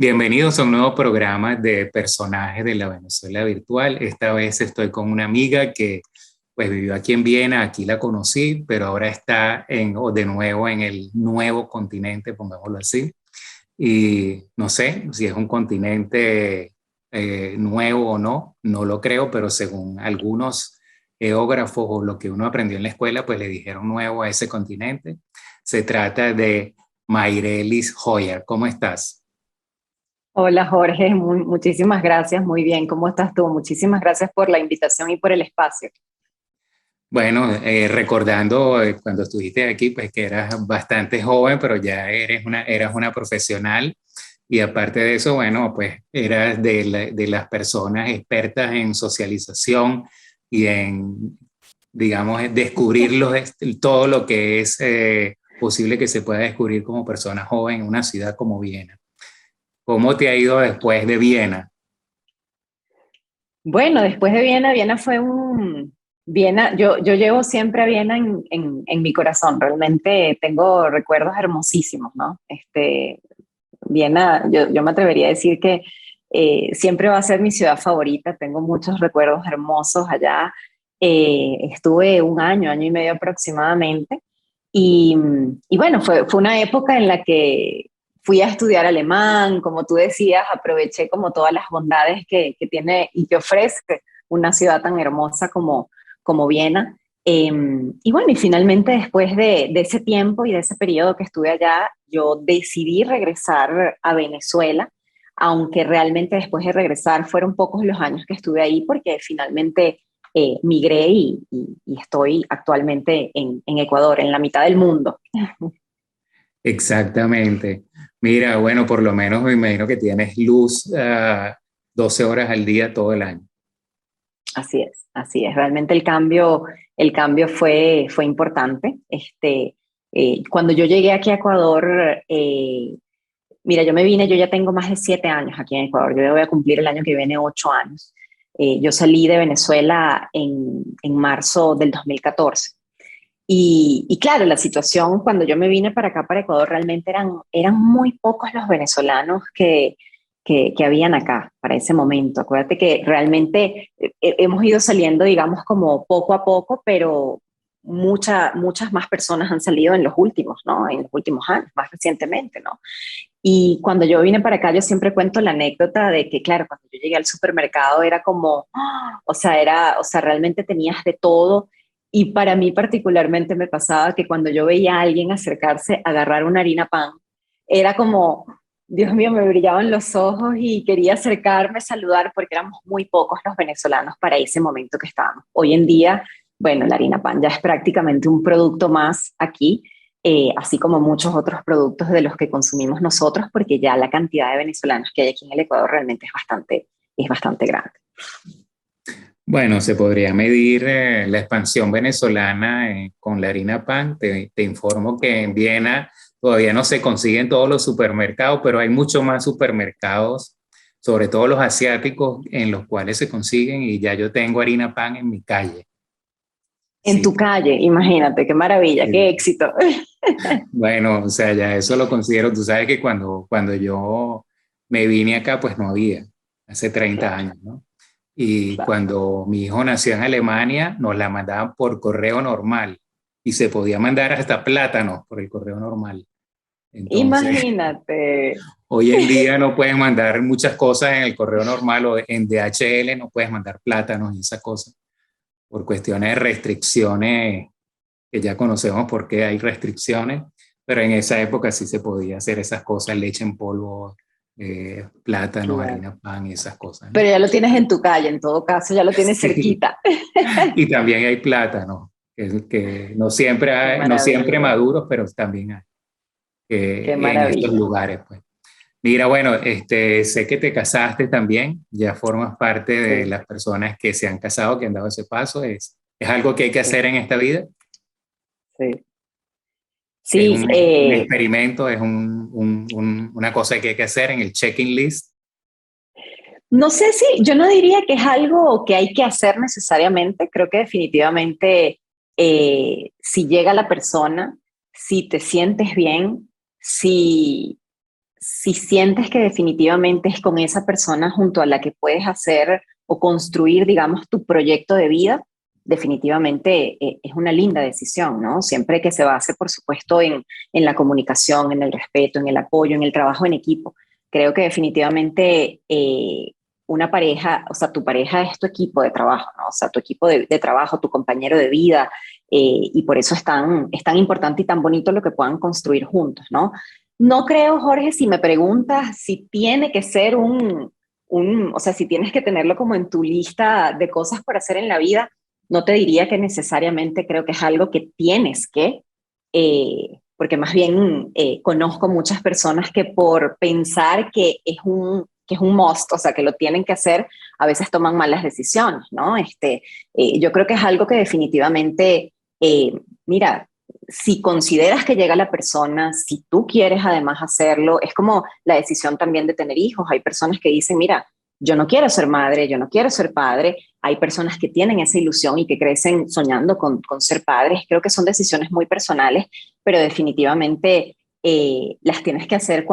Bienvenidos a un nuevo programa de personajes de la Venezuela virtual. Esta vez estoy con una amiga que pues vivió aquí en Viena, aquí la conocí, pero ahora está de nuevo en el nuevo continente, pongámoslo así. Y no sé si es un continente nuevo o no, no lo creo, pero según algunos geógrafos o lo que uno aprendió en la escuela, pues le dijeron nuevo a ese continente. Se trata de Mayrelis Hoyer. ¿Cómo estás? Hola Jorge, muchísimas gracias, muy bien, ¿cómo estás tú? Muchísimas gracias por la invitación y por el espacio. Bueno, recordando cuando estuviste aquí, pues que eras bastante joven, pero ya eras una profesional y aparte de eso, bueno, pues eras de las personas expertas en socialización y en, digamos, en descubrir todo lo que es posible que se pueda descubrir como persona joven en una ciudad como Viena. ¿Cómo te ha ido después de Viena? Bueno, después de Viena, Viena fue un... Viena, yo llevo siempre a Viena en mi corazón, realmente tengo recuerdos hermosísimos, ¿no? Viena, yo me atrevería a decir que siempre va a ser mi ciudad favorita, tengo muchos recuerdos hermosos allá. Estuve un año y medio aproximadamente, y, y bueno, fue una época en la que fui a estudiar alemán, como tú decías, aproveché como todas las bondades que tiene y que ofrece una ciudad tan hermosa como Viena. Y bueno, y finalmente después de ese tiempo y de ese periodo que estuve allá, yo decidí regresar a Venezuela, aunque realmente después de regresar fueron pocos los años que estuve ahí porque finalmente migré y estoy actualmente en Ecuador, en la mitad del mundo. Exactamente. Mira, bueno, por lo menos me imagino que tienes luz 12 horas al día todo el año. Así es, así es. Realmente el cambio fue importante. Cuando yo llegué aquí a Ecuador, mira, yo ya tengo más de 7 años aquí en Ecuador. Yo voy a cumplir el año que viene 8 años. Yo salí de Venezuela en marzo del 2014. Y claro, la situación cuando yo me vine para acá, para Ecuador, realmente eran muy pocos los venezolanos que habían acá para ese momento. Acuérdate que realmente hemos ido saliendo, digamos, como poco a poco, pero muchas más personas han salido en los últimos, ¿no? En los últimos años, más recientemente, ¿no? Y cuando yo vine para acá, yo siempre cuento la anécdota de que, claro, cuando yo llegué al supermercado era como, o sea, realmente tenías de todo. Y para mí particularmente me pasaba que cuando yo veía a alguien acercarse a agarrar una harina pan, era como, Dios mío, me brillaban los ojos y quería acercarme, saludar, porque éramos muy pocos los venezolanos para ese momento que estábamos. Hoy en día, bueno, la harina pan ya es prácticamente un producto más aquí, así como muchos otros productos de los que consumimos nosotros, porque ya la cantidad de venezolanos que hay aquí en el Ecuador realmente es bastante grande. Bueno, se podría medir la expansión venezolana con la harina pan. Te informo que en Viena todavía no se consigue en todos los supermercados, pero hay mucho más supermercados, sobre todo los asiáticos, en los cuales se consiguen y ya yo tengo harina pan en mi calle. En tu Sí, calle, imagínate, qué maravilla, qué sí. éxito. Bueno, o sea, ya eso lo considero. Tú sabes que cuando yo me vine acá, pues no había, hace 30 Claro, años, ¿no? Y claro. cuando mi hijo nació en Alemania, nos la mandaban por correo normal y se podía mandar hasta plátanos por el correo normal. Entonces, Imagínate. hoy en día no puedes mandar muchas cosas en el correo normal o en DHL, no puedes mandar plátanos y esas cosas por cuestiones de restricciones que ya conocemos por qué hay restricciones, pero en esa época sí se podía hacer esas cosas, leche en polvo, plátanos, Claro. harina pan y esas cosas, ¿no? Pero ya lo tienes en tu calle, en todo caso, ya lo tienes Sí. cerquita. Y también hay plátanos, que Qué no siempre maravilla, maduros, pero también hay qué en estos maravilla. lugares, pues. Mira, bueno, sé que te casaste también, ya formas parte de Sí, las personas que se han casado, que han dado ese paso. Es algo que hay que sí, hacer en esta vida. sí. Es Sí, un experimento, es una cosa que hay que hacer en el checking list. no sé si, yo no diría que es algo que hay que hacer necesariamente, creo que definitivamente si llega la persona, si te sientes bien, si si sientes que definitivamente es con esa persona junto a la que puedes hacer o construir, digamos, tu proyecto de vida, definitivamente es una linda decisión, ¿no? Siempre que se base, por supuesto, en la comunicación, en el respeto, en el apoyo, en el trabajo en equipo. Creo que definitivamente una pareja, o sea, tu pareja es tu equipo de trabajo, ¿no? O sea, tu equipo de trabajo, tu compañero de vida, y por eso es tan importante y tan bonito lo que puedan construir juntos, ¿no? No creo, Jorge, si me preguntas si tiene que ser o sea, si tienes que tenerlo como en tu lista de cosas por hacer en la vida, no te diría que necesariamente creo que es algo que tienes porque más bien conozco muchas personas que por pensar que es un must, o sea, que lo tienen que hacer, a veces toman malas decisiones, ¿no? Yo creo que es algo que definitivamente, mira, si consideras que llega la persona, si tú quieres además hacerlo, es como la decisión también de tener hijos. Hay personas que dicen, mira, yo no quiero ser madre, yo no quiero ser padre. Hay personas que tienen esa ilusión y que crecen soñando con ser padres. Creo que son decisiones muy personales, pero definitivamente las tienes que hacer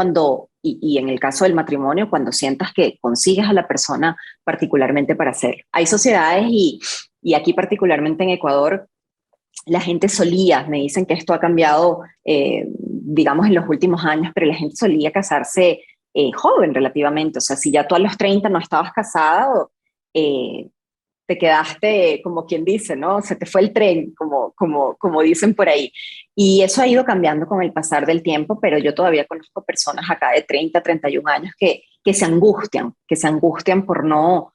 y en el caso del matrimonio, cuando sientas que consigues a la persona particularmente para hacerlo. Hay sociedades y aquí particularmente en Ecuador, la gente solía, me dicen que esto ha cambiado, digamos, en los últimos años, pero la gente solía casarse joven relativamente. O sea, si ya tú a los 30 no estabas casado, eh, te quedaste, como quien dice, ¿no? Se te fue el tren, como dicen por ahí. Y eso ha ido cambiando con el pasar del tiempo, pero yo todavía conozco personas acá de 30, 31 años que se angustian por no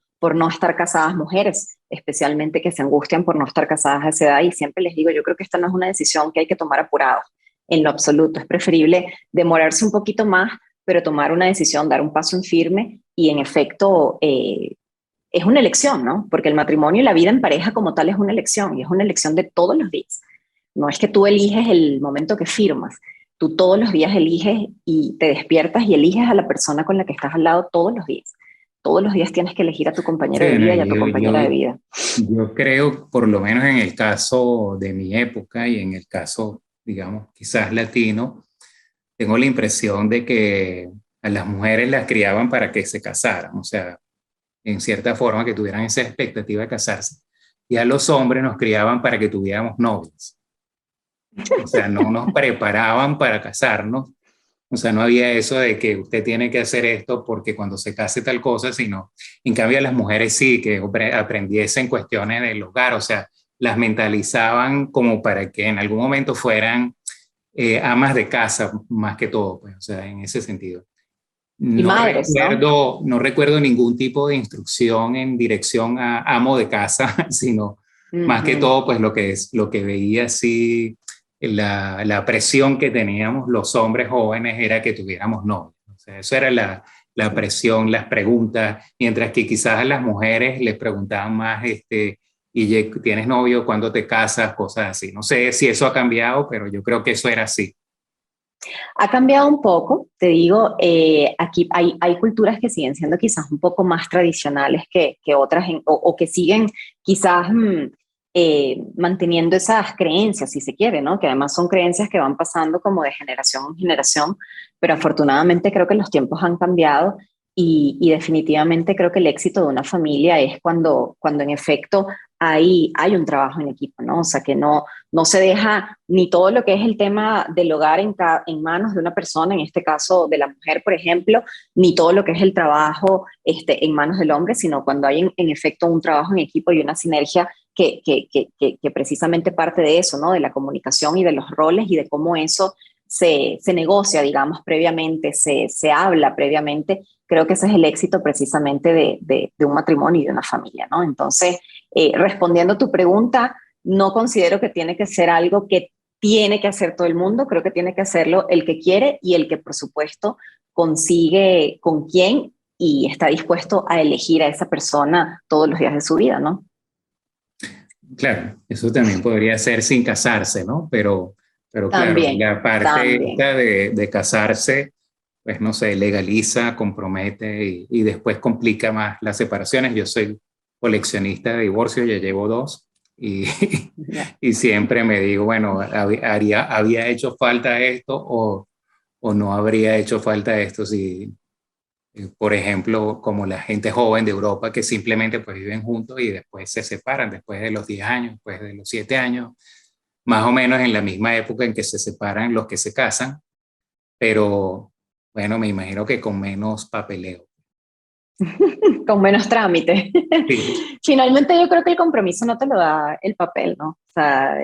estar casadas, mujeres especialmente que se angustian por no estar casadas a esa edad, y siempre les digo, yo creo que esta no es una decisión que hay que tomar apurado, en lo absoluto. Es preferible demorarse un poquito más, pero tomar una decisión, dar un paso en firme, y en efecto es una elección, ¿no? Porque el matrimonio y la vida en pareja como tal es una elección, y es una elección de todos los días. No es que tú eliges el momento que firmas, tú todos los días eliges y te despiertas y eliges a la persona con la que estás al lado todos los días. Todos los días tienes que elegir a tu compañero de Sí, no, vida y a tu compañera de vida. yo creo, por lo menos en el caso de mi época y en el caso, digamos, quizás latino, tengo la impresión de que a las mujeres las criaban para que se casaran, o sea, en cierta forma que tuvieran esa expectativa de casarse. Y a los hombres nos criaban para que tuviéramos novios. O sea, no nos preparaban para casarnos. O sea, no había eso de que usted tiene que hacer esto porque cuando se case tal cosa, sino, en cambio, a las mujeres sí, que aprendiesen cuestiones del hogar, o sea, las mentalizaban como para que en algún momento fueran amas de casa más que todo, pues, o sea, en ese sentido. Y madres, ¿no? No recuerdo ningún tipo de instrucción en dirección a amo de casa, sino más que Ujú. todo, pues lo que veía así, la presión que teníamos los hombres jóvenes era que tuviéramos novios. O sea, eso era la presión, las preguntas, mientras que quizás a las mujeres les preguntaban más, ¿y tienes novio? ¿Cuándo te casas? Cosas así. No sé si eso ha cambiado, pero yo creo que eso era así. Ha cambiado un poco, te digo, aquí hay culturas que siguen siendo quizás un poco más tradicionales que otras, o que siguen quizás manteniendo esas creencias, si se quiere, ¿no? Que además son creencias que van pasando como de generación en generación, pero afortunadamente creo que los tiempos han cambiado, y definitivamente creo que el éxito de una familia es cuando en efecto hay un trabajo en equipo, ¿no? O sea, que no se deja ni todo lo que es el tema del hogar en manos de una persona, en este caso de la mujer, por ejemplo, ni todo lo que es el trabajo en manos del hombre, sino cuando hay en efecto un trabajo en equipo y una sinergia que precisamente parte de eso, ¿no? De la comunicación y de los roles y de cómo eso se negocia, digamos, previamente, se habla previamente. Creo que ese es el éxito precisamente de un matrimonio y de una familia, ¿no? Entonces, respondiendo a tu pregunta, no considero que tiene que ser algo que tiene que hacer todo el mundo. Creo que tiene que hacerlo el que quiere y el que, por supuesto, consigue con quién y está dispuesto a elegir a esa persona todos los días de su vida, ¿no? Claro, eso también podría ser sin casarse, ¿no? Pero claro, También, la parte también. esta de casarse, pues no sé, legaliza, compromete y después complica más las separaciones. Yo soy coleccionista de divorcios, ya llevo dos y, Ya. y siempre me digo, bueno, había hecho falta esto o no habría hecho falta esto si, por ejemplo, como la gente joven de Europa que simplemente pues viven juntos y después se separan después de los 10 años, después de los 7 años, más o menos en la misma época en que se separan los que se casan, pero bueno, me imagino que con menos papeleo. Con menos trámite. Sí, Finalmente yo creo que el compromiso no te lo da el papel, ¿no? O sea,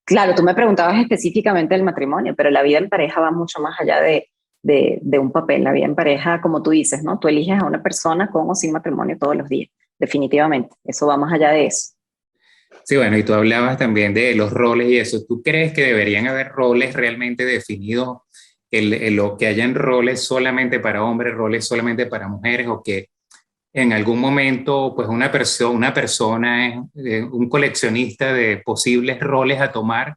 claro, tú me preguntabas específicamente del matrimonio, pero la vida en pareja va mucho más allá de un papel. La vida en pareja, como tú dices, ¿no? Tú eliges a una persona con o sin matrimonio todos los días, definitivamente. Eso va más allá de eso. sí, bueno, y tú hablabas también de los roles y eso. ¿Tú crees que deberían haber roles realmente definidos, o que hayan roles solamente para hombres, roles solamente para mujeres, o que en algún momento pues una persona es un coleccionista de posibles roles a tomar,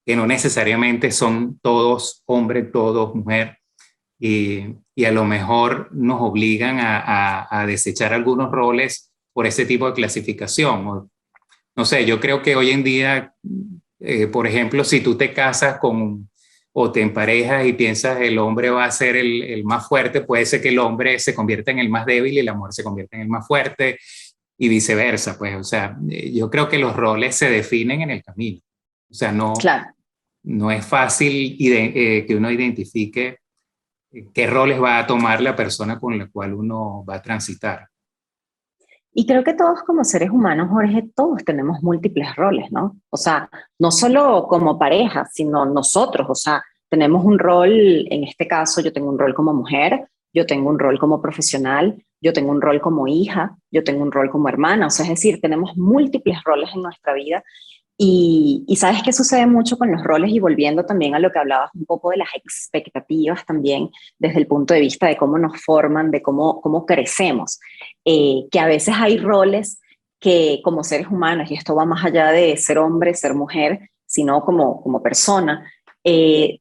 que no necesariamente son todos hombre, todos mujer, y a lo mejor nos obligan a desechar algunos roles por ese tipo de clasificación? No sé, yo creo que hoy en día, por ejemplo, si tú te casas con o te emparejas y piensas el hombre va a ser el más fuerte, puede ser que el hombre se convierta en el más débil y la mujer se convierta en el más fuerte y viceversa. Pues, o sea, yo creo que los roles se definen en el camino. O sea, Claro. no es fácil que uno identifique qué roles va a tomar la persona con la cual uno va a transitar. Y creo que todos como seres humanos, Jorge, todos tenemos múltiples roles, ¿no? O sea, no solo como pareja, sino nosotros, o sea, tenemos un rol, en este caso yo tengo un rol como mujer, yo tengo un rol como profesional, yo tengo un rol como hija, yo tengo un rol como hermana, o sea, es decir, tenemos múltiples roles en nuestra vida y sabes qué sucede mucho con los roles y volviendo también a lo que hablabas un poco de las expectativas también desde el punto de vista de cómo nos forman, de cómo crecemos, que a veces hay roles que como seres humanos, y esto va más allá de ser hombre, ser mujer, sino como persona,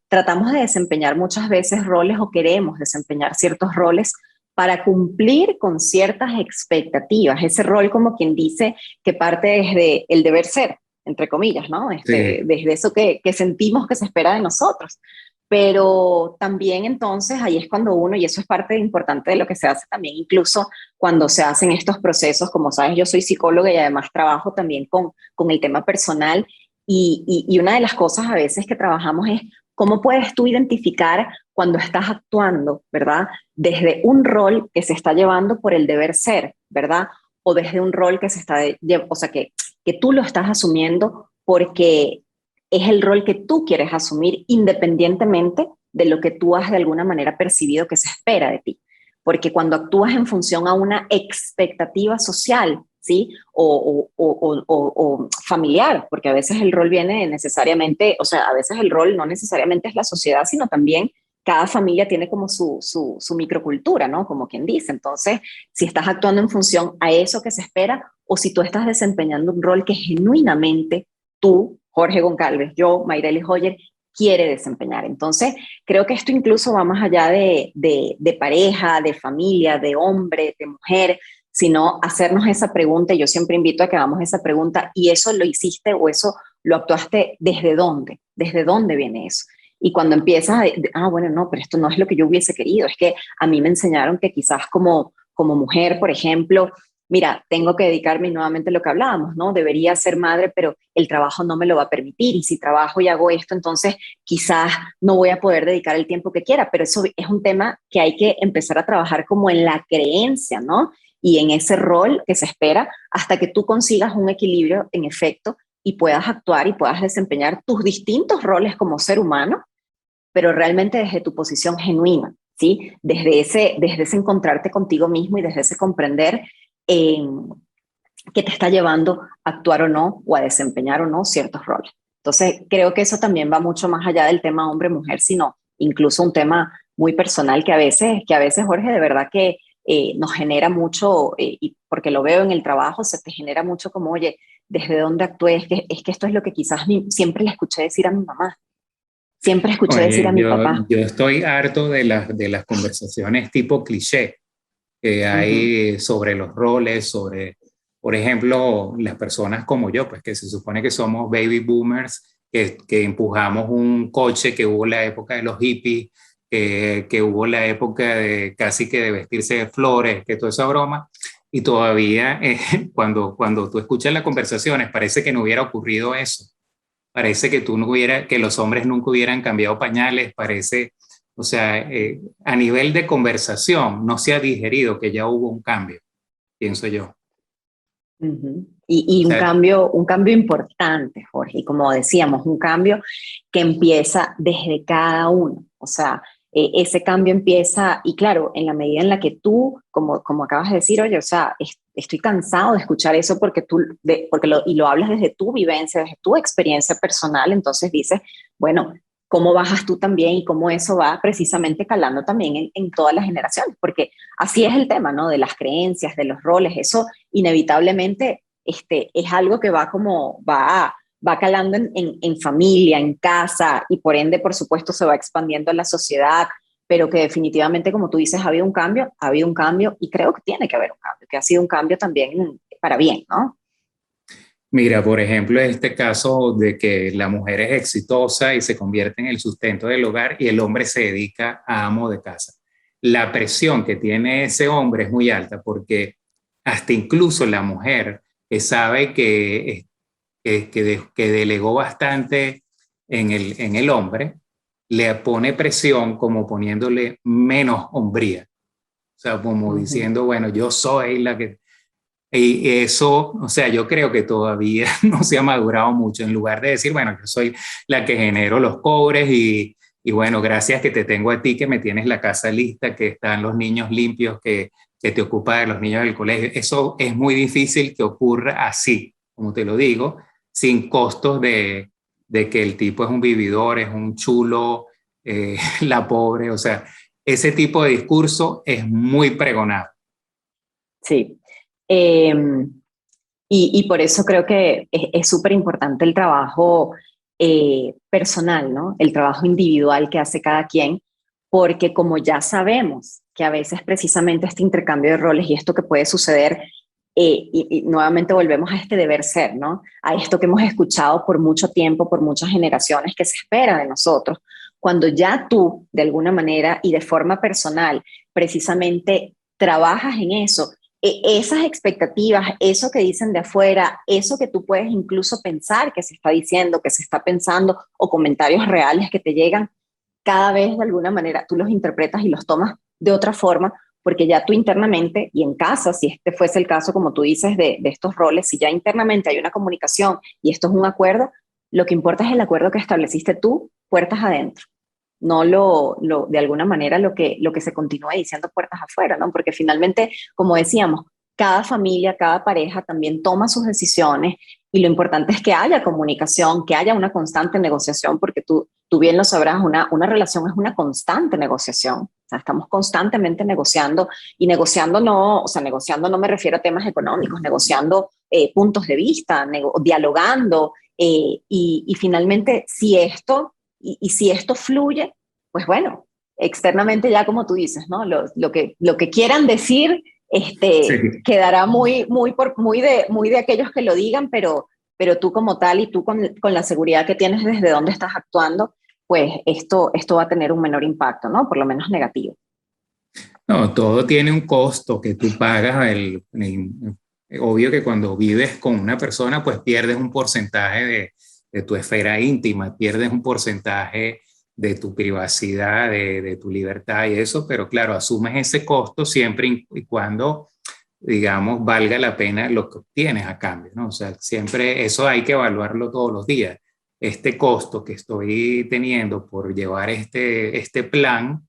tratamos de desempeñar muchas veces roles o queremos desempeñar ciertos roles para cumplir con ciertas expectativas, ese rol como quien dice que parte desde el deber ser, entre comillas, ¿no? Sí. Desde eso que sentimos que se espera de nosotros. Pero también entonces ahí es cuando uno, y eso es parte importante de lo que se hace también, incluso cuando se hacen estos procesos, como sabes, yo soy psicóloga y además trabajo también con el tema personal y una de las cosas a veces que trabajamos es cómo puedes tú identificar cuando estás actuando, ¿verdad? Desde un rol que se está llevando por el deber ser, ¿verdad? O desde un rol que se está, o sea, que tú lo estás asumiendo porque es el rol que tú quieres asumir independientemente de lo que tú has de alguna manera percibido que se espera de ti. Porque cuando actúas en función a una expectativa social, ¿sí? O familiar, porque a veces el rol viene necesariamente, o sea, a veces el rol no necesariamente es la sociedad, sino también cada familia tiene como su microcultura, ¿no? Como quien dice. Entonces, si estás actuando en función a eso que se espera o si tú estás desempeñando un rol que genuinamente tú, Jorge Goncalves, yo, Mayreli Hoyer, quiere desempeñar. Entonces, creo que esto incluso va más allá de pareja, de familia, de hombre, de mujer, sino hacernos esa pregunta. Yo siempre invito a que hagamos esa pregunta, ¿y eso lo hiciste o eso lo actuaste desde dónde? ¿Desde dónde viene eso? Y cuando empiezas bueno, no, pero esto no es lo que yo hubiese querido, es que a mí me enseñaron que quizás como mujer, por ejemplo, mira, tengo que dedicarme nuevamente a lo que hablábamos, ¿no? Debería ser madre, pero el trabajo no me lo va a permitir y si trabajo y hago esto, entonces quizás no voy a poder dedicar el tiempo que quiera, pero eso es un tema que hay que empezar a trabajar como en la creencia, ¿no? Y en ese rol que se espera hasta que tú consigas un equilibrio en efecto y puedas actuar y puedas desempeñar tus distintos roles como ser humano, pero realmente desde tu posición genuina, ¿sí? Desde ese encontrarte contigo mismo y desde ese comprender eh, que te está llevando a actuar o no, o a desempeñar o no ciertos roles. Entonces, creo que eso también va mucho más allá del tema hombre-mujer, sino incluso un tema muy personal que a veces Jorge, de verdad que nos genera mucho, y porque lo veo en el trabajo, se te genera mucho como, oye, ¿desde dónde actué? Es que esto es lo que quizás siempre le escuché decir a mi mamá, siempre escuché decir a Oye, mi yo, papá. yo estoy harto de las conversaciones tipo cliché que Ujú. hay sobre los roles, sobre, por ejemplo, las personas como yo, pues que se supone que somos baby boomers que empujamos un coche, que hubo la época de los hippies, que hubo la época de casi que de vestirse de flores, que toda esa broma, y todavía cuando tú escuchas las conversaciones parece que no hubiera ocurrido eso, parece que que los hombres nunca hubieran cambiado pañales, parece, o sea, a nivel de conversación no se ha digerido que ya hubo un cambio, pienso yo. Ujú. Y O sea, un cambio importante, Jorge, y como decíamos, un cambio que empieza desde cada uno. O sea, ese cambio empieza, y claro, en la medida en la que tú, como acabas de decir, oye, o sea, estoy cansado de escuchar eso porque y lo hablas desde tu vivencia, desde tu experiencia personal, entonces dices, bueno, ¿cómo bajas tú también y cómo eso va precisamente calando también en todas las generaciones? Porque así es el tema, ¿no? De las creencias, de los roles, eso inevitablemente es algo que va calando en familia, en casa, y por ende, por supuesto, se va expandiendo en la sociedad, pero que definitivamente, como tú dices, ha habido un cambio, y creo que tiene que haber un cambio, que ha sido un cambio también para bien, ¿no? mira, por ejemplo, este caso de que la mujer es exitosa y se convierte en el sustento del hogar y el hombre se dedica a amo de casa. La presión que tiene ese hombre es muy alta porque hasta incluso la mujer sabe que delegó bastante en el hombre, le pone presión como poniéndole menos hombría. O sea, como Uh -huh. diciendo, bueno, yo soy la que... Y eso, o sea, yo creo que todavía no se ha madurado mucho. En lugar de decir, bueno, yo soy la que genero los cobres y bueno, gracias que te tengo a ti, que me tienes la casa lista, que están los niños limpios, que te ocupa de los niños del colegio. Eso es muy difícil que ocurra así, como te lo digo, sin costos de que el tipo es un vividor, es un chulo, la pobre. O sea, ese tipo de discurso es muy pregonado. Sí. Y por eso creo que es súper importante el trabajo personal, ¿no? El trabajo individual que hace cada quien, porque como ya sabemos que a veces precisamente este intercambio de roles y esto que puede suceder, y nuevamente volvemos a este deber ser, ¿no? A esto que hemos escuchado por mucho tiempo, por muchas generaciones, que se espera de nosotros. Cuando ya tú, de alguna manera y de forma personal, precisamente trabajas en eso, esas expectativas, eso que dicen de afuera, eso que tú puedes incluso pensar que se está diciendo, que se está pensando, o comentarios reales que te llegan, cada vez de alguna manera tú los interpretas y los tomas de otra forma, porque ya tú internamente y en casa, si este fuese el caso, como tú dices, de estos roles, si ya internamente hay una comunicación y esto es un acuerdo, lo que importa es el acuerdo que estableciste tú, puertas adentro, no de alguna manera lo que se continúa diciendo puertas afuera, ¿no? Porque finalmente, como decíamos, cada familia, cada pareja también toma sus decisiones y lo importante es que haya comunicación, que haya una constante negociación, porque tú bien lo sabrás, una relación es una constante negociación. O sea, estamos constantemente negociando y negociando no, o sea, negociando no me refiero a temas económicos, negociando puntos de vista, dialogando y finalmente y si esto fluye, pues bueno, externamente ya como tú dices, ¿no? Lo que quieran decir Sí. quedará muy de aquellos que lo digan, pero tú como tal y tú con la seguridad que tienes desde dónde estás actuando, pues esto va a tener un menor impacto, ¿no? Por lo menos negativo. No, todo tiene un costo que tú pagas. Obvio que cuando vives con una persona, pues pierdes un porcentaje de tu esfera íntima, pierdes un porcentaje de tu privacidad, de tu libertad y eso, pero claro, asumes ese costo siempre y cuando, digamos, valga la pena lo que obtienes a cambio, ¿no? O sea, siempre eso hay que evaluarlo todos los días. Este costo que estoy teniendo por llevar este plan,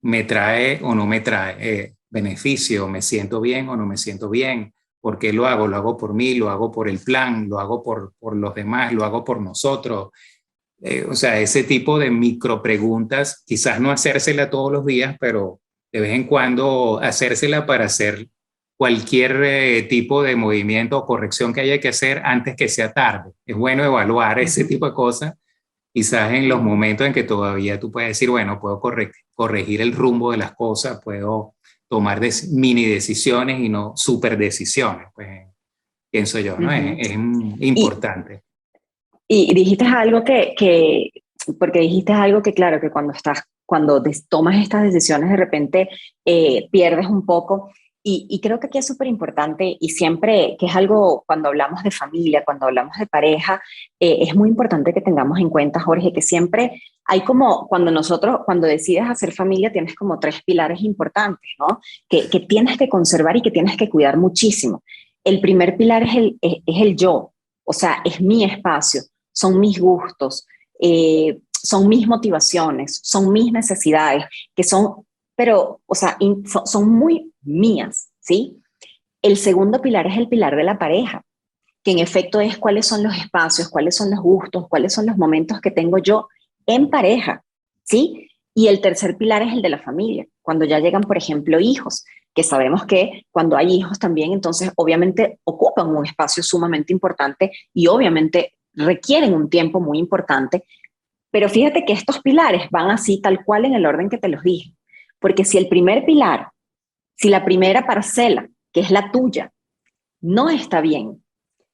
me trae o no me trae beneficio, me siento bien o no me siento bien, ¿por qué lo hago? Lo hago por mí, lo hago por el plan, lo hago por los demás, lo hago por nosotros. O sea, ese tipo de micro preguntas, quizás no hacérsela todos los días, pero de vez en cuando hacérsela para hacer cualquier tipo de movimiento o corrección que haya que hacer antes que sea tarde. Es bueno evaluar ese tipo de cosas. Quizás en los momentos en que todavía tú puedes decir, bueno, puedo corregir el rumbo de las cosas, puedo tomar mini decisiones y no super decisiones, pues pienso yo, ¿no? Uh -huh. Es Y, importante. Y dijiste algo porque dijiste algo que claro, que cuando tomas estas decisiones de repente pierdes un poco. Y creo que aquí es súper importante y siempre, que es algo cuando hablamos de familia, cuando hablamos de pareja, es muy importante que tengamos en cuenta, Jorge, que siempre hay como, cuando decides hacer familia, tienes como tres pilares importantes, ¿no? Que tienes que conservar y que tienes que cuidar muchísimo. El primer pilar es el yo, o sea, es mi espacio, son mis gustos, son mis motivaciones, son mis necesidades, que son, pero, o sea, son muy mías, ¿sí? El segundo pilar es el pilar de la pareja, que en efecto es cuáles son los espacios, cuáles son los gustos, cuáles son los momentos que tengo yo en pareja, ¿sí? Y el tercer pilar es el de la familia, cuando ya llegan, por ejemplo, hijos, que sabemos que cuando hay hijos también, entonces obviamente ocupan un espacio sumamente importante y obviamente requieren un tiempo muy importante, pero fíjate que estos pilares van así tal cual en el orden que te los dije, porque si el primer pilar, si la primera parcela, que es la tuya, no está bien,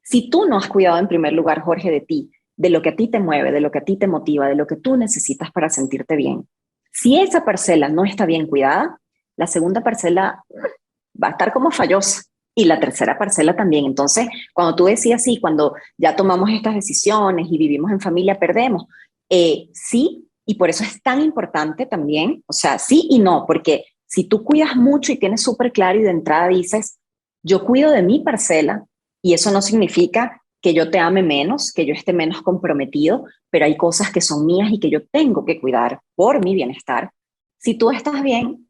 si tú no has cuidado en primer lugar, Jorge, de ti, de lo que a ti te mueve, de lo que a ti te motiva, de lo que tú necesitas para sentirte bien, si esa parcela no está bien cuidada, la segunda parcela va a estar como fallosa y la tercera parcela también. Entonces, cuando tú decías sí, cuando ya tomamos estas decisiones y vivimos en familia, perdemos. Sí, y por eso es tan importante también, o sea, sí y no, porque si tú cuidas mucho y tienes súper claro y de entrada dices, yo cuido de mi parcela y eso no significa que yo te ame menos, que yo esté menos comprometido, pero hay cosas que son mías y que yo tengo que cuidar por mi bienestar. Si tú estás bien,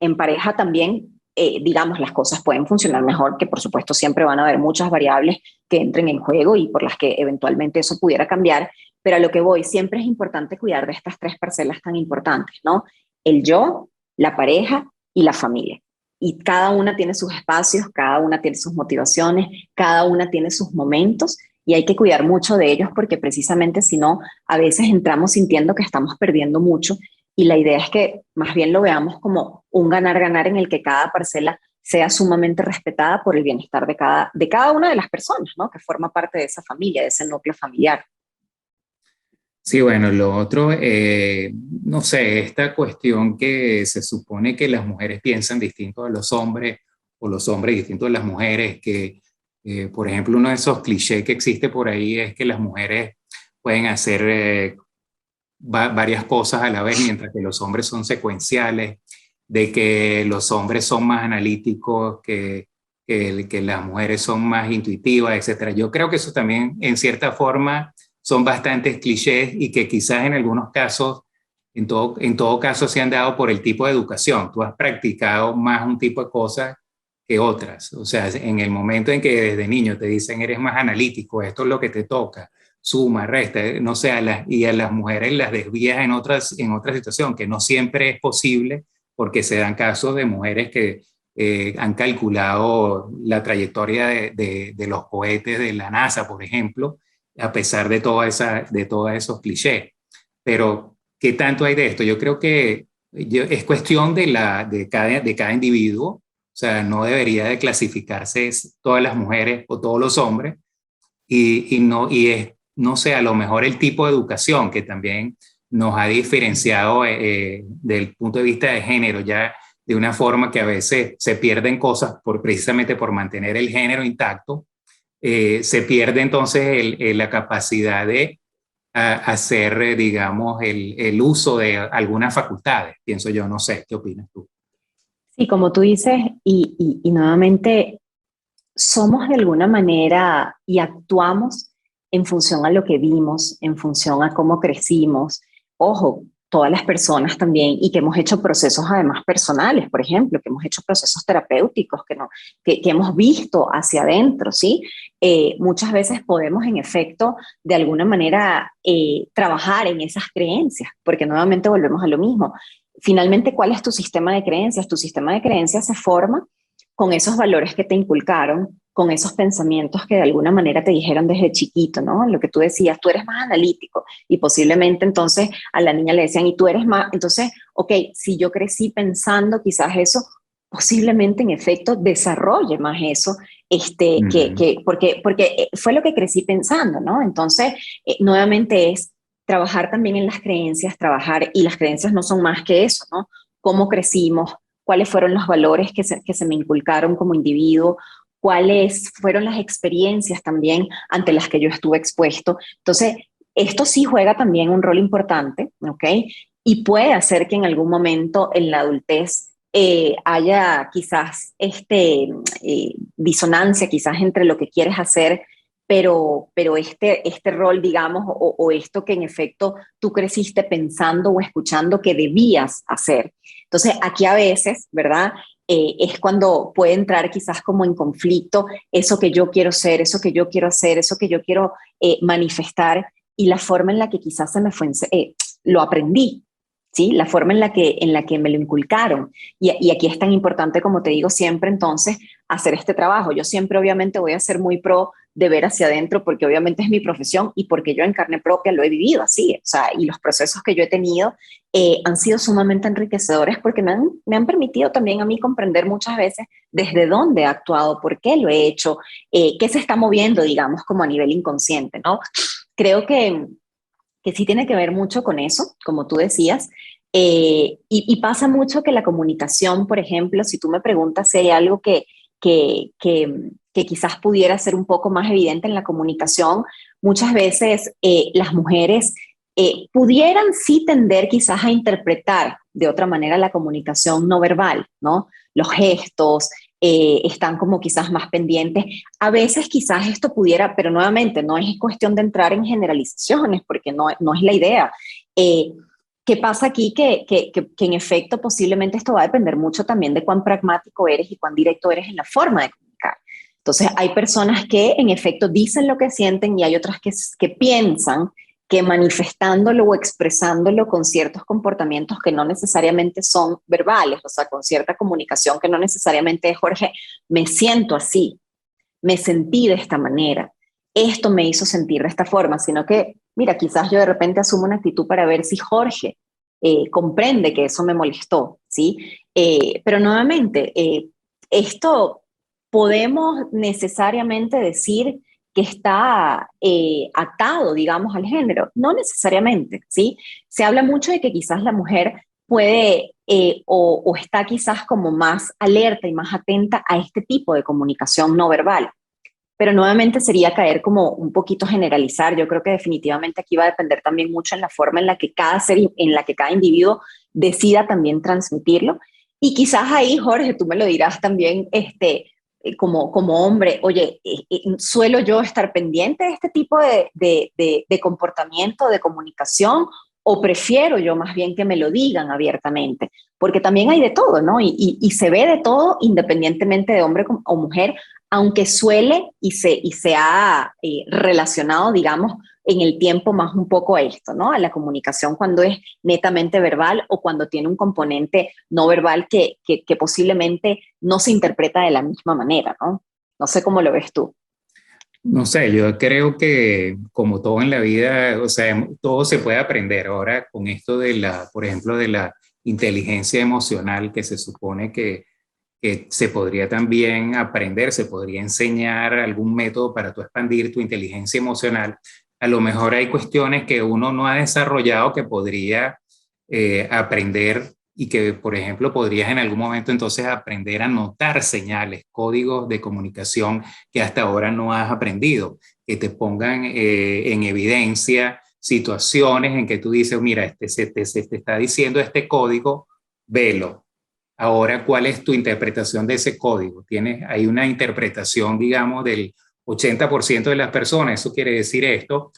en pareja también, digamos, las cosas pueden funcionar mejor, que por supuesto siempre van a haber muchas variables que entren en juego y por las que eventualmente eso pudiera cambiar, pero a lo que voy, siempre es importante cuidar de estas tres parcelas tan importantes, ¿no? El yo, la pareja y la familia. Y cada una tiene sus espacios, cada una tiene sus motivaciones, cada una tiene sus momentos y hay que cuidar mucho de ellos porque precisamente si no, a veces entramos sintiendo que estamos perdiendo mucho y la idea es que más bien lo veamos como un ganar-ganar en el que cada parcela sea sumamente respetada por el bienestar de cada una de las personas, ¿no? Que forma parte de esa familia, de ese núcleo familiar. Sí, bueno, lo otro, no sé, esta cuestión que se supone que las mujeres piensan distinto a los hombres o los hombres distinto a las mujeres, que por ejemplo uno de esos clichés que existe por ahí es que las mujeres pueden hacer varias cosas a la vez mientras que los hombres son secuenciales, de que los hombres son más analíticos, que las mujeres son más intuitivas, etcétera. Yo creo que eso también en cierta forma son bastantes clichés y que quizás en algunos casos, en todo caso, se han dado por el tipo de educación. Tú has practicado más un tipo de cosas que otras. O sea, en el momento en que desde niño te dicen eres más analítico, esto es lo que te toca, suma, resta, no sé, y a las mujeres las desvías en otra situación, que no siempre es posible, porque se dan casos de mujeres que han calculado la trayectoria de los cohetes de la NASA, por ejemplo, a pesar de todos esos clichés. Pero, ¿qué tanto hay de esto? Yo creo que es cuestión de cada individuo, o sea, no debería de clasificarse todas las mujeres o todos los hombres, y es, no sé, a lo mejor el tipo de educación que también nos ha diferenciado del punto de vista de género, ya de una forma que a veces se pierden cosas precisamente por mantener el género intacto, se pierde entonces la capacidad de hacer, digamos, el uso de algunas facultades, pienso yo, no sé, ¿qué opinas tú? Sí, como tú dices, y nuevamente somos de alguna manera y actuamos en función a lo que vimos, en función a cómo crecimos. Ojo, todas las personas también y que hemos hecho procesos además personales, por ejemplo, que hemos hecho procesos terapéuticos, que hemos visto hacia adentro, ¿sí? Muchas veces podemos en efecto de alguna manera trabajar en esas creencias, porque nuevamente volvemos a lo mismo. Finalmente, ¿cuál es tu sistema de creencias? Tu sistema de creencias se forma con esos valores que te inculcaron, con esos pensamientos que de alguna manera te dijeron desde chiquito, ¿no? Lo que tú decías, tú eres más analítico y posiblemente entonces a la niña le decían, y tú eres más, entonces, ok, si yo crecí pensando quizás eso, posiblemente en efecto desarrolle más eso Porque fue lo que crecí pensando, ¿no? Entonces, nuevamente es trabajar también en las creencias, y las creencias no son más que eso, ¿no? Cómo crecimos, cuáles fueron los valores que se me inculcaron como individuo, cuáles fueron las experiencias también ante las que yo estuve expuesto. Entonces, esto sí juega también un rol importante, ¿ok? Y puede hacer que en algún momento en la adultez haya quizás disonancia quizás entre lo que quieres hacer, pero este rol, digamos, o esto que en efecto tú creciste pensando o escuchando que debías hacer. Entonces, aquí a veces, ¿verdad? Es cuando puede entrar quizás como en conflicto eso que yo quiero ser, eso que yo quiero hacer, eso que yo quiero manifestar y la forma en la que quizás se me fue, lo aprendí, ¿sí? La forma en la que me lo inculcaron. Y aquí es tan importante, como te digo siempre, entonces, hacer este trabajo. Yo siempre obviamente voy a ser muy pro de ver hacia adentro porque obviamente es mi profesión y porque yo en carne propia lo he vivido así, o sea, y los procesos que yo he tenido han sido sumamente enriquecedores porque me han permitido también a mí comprender muchas veces desde dónde he actuado, por qué lo he hecho, qué se está moviendo, digamos, como a nivel inconsciente, ¿no? Creo que sí tiene que ver mucho con eso, como tú decías, y pasa mucho que la comunicación, por ejemplo, si tú me preguntas si hay algo que quizás pudiera ser un poco más evidente en la comunicación, muchas veces las mujeres pudieran sí tender quizás a interpretar de otra manera la comunicación no verbal, ¿no? Los gestos, están como quizás más pendientes. A veces quizás esto pudiera, pero nuevamente no es cuestión de entrar en generalizaciones porque no es la idea. ¿Qué pasa aquí? Que en efecto posiblemente esto va a depender mucho también de cuán pragmático eres y cuán directo eres en la forma de comunicar. Entonces hay personas que en efecto dicen lo que sienten y hay otras que piensan que manifestándolo o expresándolo con ciertos comportamientos que no necesariamente son verbales, o sea, con cierta comunicación que no necesariamente es, Jorge, me siento así, me sentí de esta manera, esto me hizo sentir de esta forma, sino que, mira, quizás yo de repente asumo una actitud para ver si Jorge comprende que eso me molestó, ¿sí? Pero nuevamente, esto podemos necesariamente decir que está atado, digamos, al género. No necesariamente, ¿sí? Se habla mucho de que quizás la mujer puede o está quizás como más alerta y más atenta a este tipo de comunicación no verbal. Pero nuevamente sería caer como un poquito generalizar. Yo creo que definitivamente aquí va a depender también mucho en la forma en la que cada ser, en la que cada individuo decida también transmitirlo. Y quizás ahí, Jorge, tú me lo dirás también, como hombre, oye, ¿suelo yo estar pendiente de este tipo de comportamiento, de comunicación, o prefiero yo más bien que me lo digan abiertamente? Porque también hay de todo, ¿no? Y se ve de todo independientemente de hombre o mujer, aunque suele y se ha relacionado, digamos, en el tiempo más un poco a esto, ¿no? A la comunicación cuando es netamente verbal o cuando tiene un componente no verbal que posiblemente no se interpreta de la misma manera, ¿no? No sé cómo lo ves tú. No sé, yo creo que como todo en la vida, o sea, todo se puede aprender. Ahora con esto de por ejemplo, de la inteligencia emocional que se supone que se podría también aprender, se podría enseñar algún método para tú expandir tu inteligencia emocional. A lo mejor hay cuestiones que uno no ha desarrollado que podría aprender y que, por ejemplo, podrías en algún momento entonces aprender a notar señales, códigos de comunicación que hasta ahora no has aprendido, que te pongan en evidencia situaciones en que tú dices, mira, se te está diciendo este código, velo. Ahora, ¿cuál es tu interpretación de ese código? Hay una interpretación, digamos, del 80% de las personas. Eso quiere decir esto.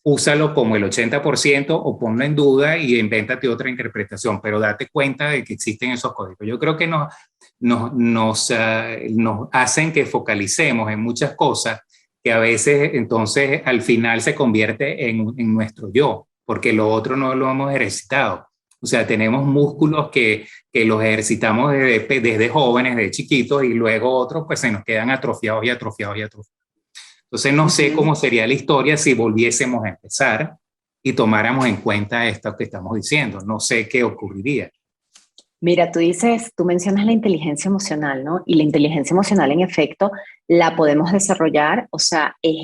Úsalo como el 80% o ponlo en duda y invéntate otra interpretación, pero date cuenta de que existen esos códigos. Yo creo que nos hacen que focalicemos en muchas cosas que a veces entonces al final se convierte en nuestro yo, porque lo otro no lo hemos ejercitado. O sea, tenemos músculos que los ejercitamos desde jóvenes, de chiquitos, y luego otros pues se nos quedan atrofiados y atrofiados y atrofiados. Entonces no sé cómo sería la historia si volviésemos a empezar y tomáramos en cuenta esto que estamos diciendo. No sé qué ocurriría. Mira, tú mencionas la inteligencia emocional, ¿no? Y la inteligencia emocional, en efecto, la podemos desarrollar, o sea, es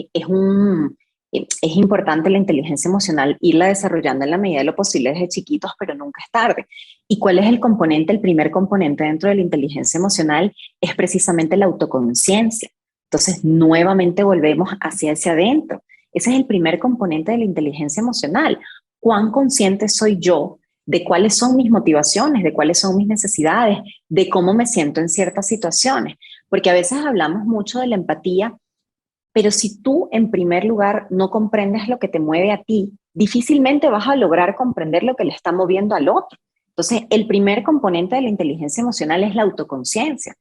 importante la inteligencia emocional irla desarrollando en la medida de lo posible desde chiquitos, pero nunca es tarde. ¿Y cuál es el componente? El primer componente dentro de la inteligencia emocional es precisamente la autoconciencia. Entonces, nuevamente volvemos hacia adentro. Ese es el primer componente de la inteligencia emocional. ¿Cuán consciente soy yo de cuáles son mis motivaciones, de cuáles son mis necesidades, de cómo me siento en ciertas situaciones? Porque a veces hablamos mucho de la empatía, pero si tú en primer lugar no comprendes lo que te mueve a ti, difícilmente vas a lograr comprender lo que le está moviendo al otro. Entonces, el primer componente de la inteligencia emocional es la autoconciencia.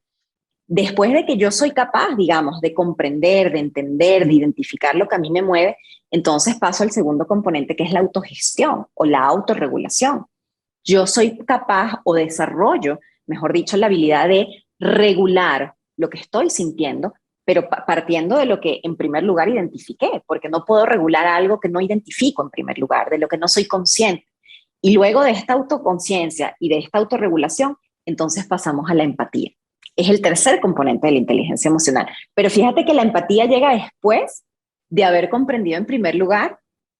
Después de que yo soy capaz, digamos, de comprender, de entender, de identificar lo que a mí me mueve, entonces paso al segundo componente, que es la autogestión o la autorregulación. Yo soy capaz o desarrollo, mejor dicho, la habilidad de regular lo que estoy sintiendo, pero partiendo de lo que en primer lugar identifiqué, porque no puedo regular algo que no identifico en primer lugar, de lo que no soy consciente. Y luego de esta autoconciencia y de esta autorregulación, entonces pasamos a la empatía. Es el tercer componente de la inteligencia emocional. Pero fíjate que la empatía llega después de haber comprendido en primer lugar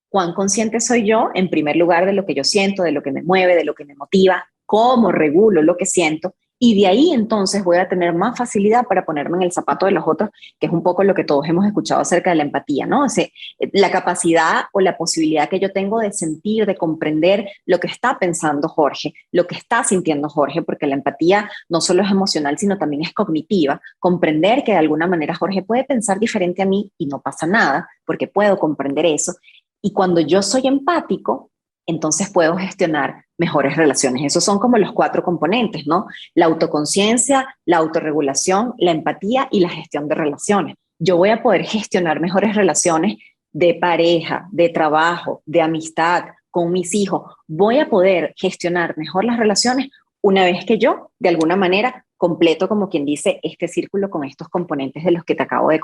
cuán consciente soy yo, en primer lugar, de lo que yo siento, de lo que me mueve, de lo que me motiva, cómo regulo lo que siento, y de ahí entonces voy a tener más facilidad para ponerme en el zapato de los otros, que es un poco lo que todos hemos escuchado acerca de la empatía, ¿no? O sea, la capacidad o la posibilidad que yo tengo de sentir, de comprender lo que está pensando Jorge, lo que está sintiendo Jorge, porque la empatía no solo es emocional, sino también es cognitiva. Comprender que de alguna manera Jorge puede pensar diferente a mí y no pasa nada, porque puedo comprender eso. Y cuando yo soy empático, entonces puedo gestionar mejores relaciones. Esos son como los cuatro componentes, ¿no? La autoconciencia, la autorregulación, la empatía y la gestión de relaciones. Yo voy a poder gestionar mejores relaciones de pareja, de trabajo, de amistad, con mis hijos. Voy a poder gestionar mejor las relaciones una vez que yo, de alguna manera, completo, como quien dice, este círculo con estos componentes de los que te acabo de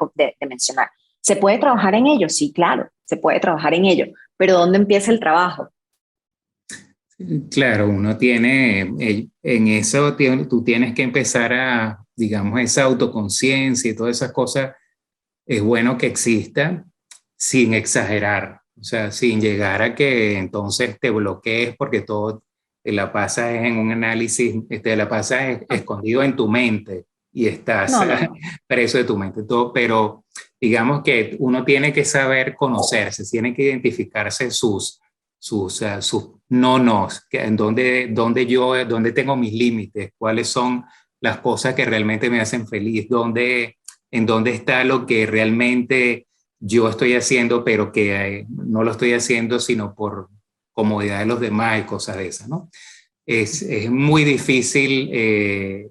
mencionar. ¿Se puede trabajar en ello? Sí, claro, se puede trabajar en ello. Pero ¿dónde empieza el trabajo? Claro, uno tiene, en eso tú tienes que empezar a, digamos, esa autoconciencia y todas esas cosas, es bueno que exista sin exagerar, o sea, sin llegar a que entonces te bloquees porque todo te la pasas en un análisis, te la pasas escondido en tu mente y estás No, no, no. preso de tu mente, todo, pero digamos que uno tiene que saber conocerse, tiene que identificarse sus no nos, en dónde tengo mis límites, cuáles son las cosas que realmente me hacen feliz, en dónde está lo que realmente yo estoy haciendo, pero que no lo estoy haciendo sino por comodidad de los demás y cosas de esas, ¿no? Es muy difícil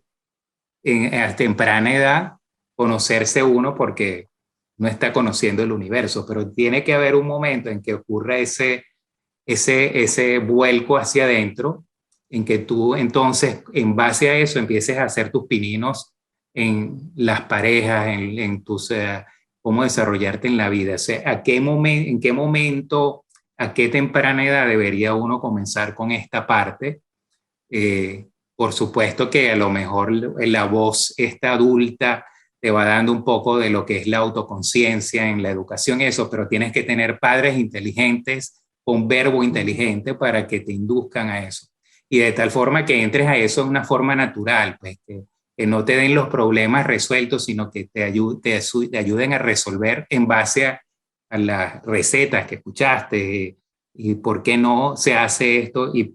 a temprana edad conocerse uno porque no está conociendo el universo, pero tiene que haber un momento en que ocurra ese vuelco hacia adentro, en que tú entonces, en base a eso, empieces a hacer tus pininos en las parejas, en tus, cómo desarrollarte en la vida. O sea, en qué momento, a qué temprana edad debería uno comenzar con esta parte. Por supuesto que a lo mejor la voz esta adulta te va dando un poco de lo que es la autoconciencia en la educación, eso, pero tienes que tener padres inteligentes con verbo inteligente para que te induzcan a eso. Y de tal forma que entres a eso de una forma natural, pues que no te den los problemas resueltos, sino que te ayuden a resolver en base a las recetas que escuchaste, y por qué no se hace esto y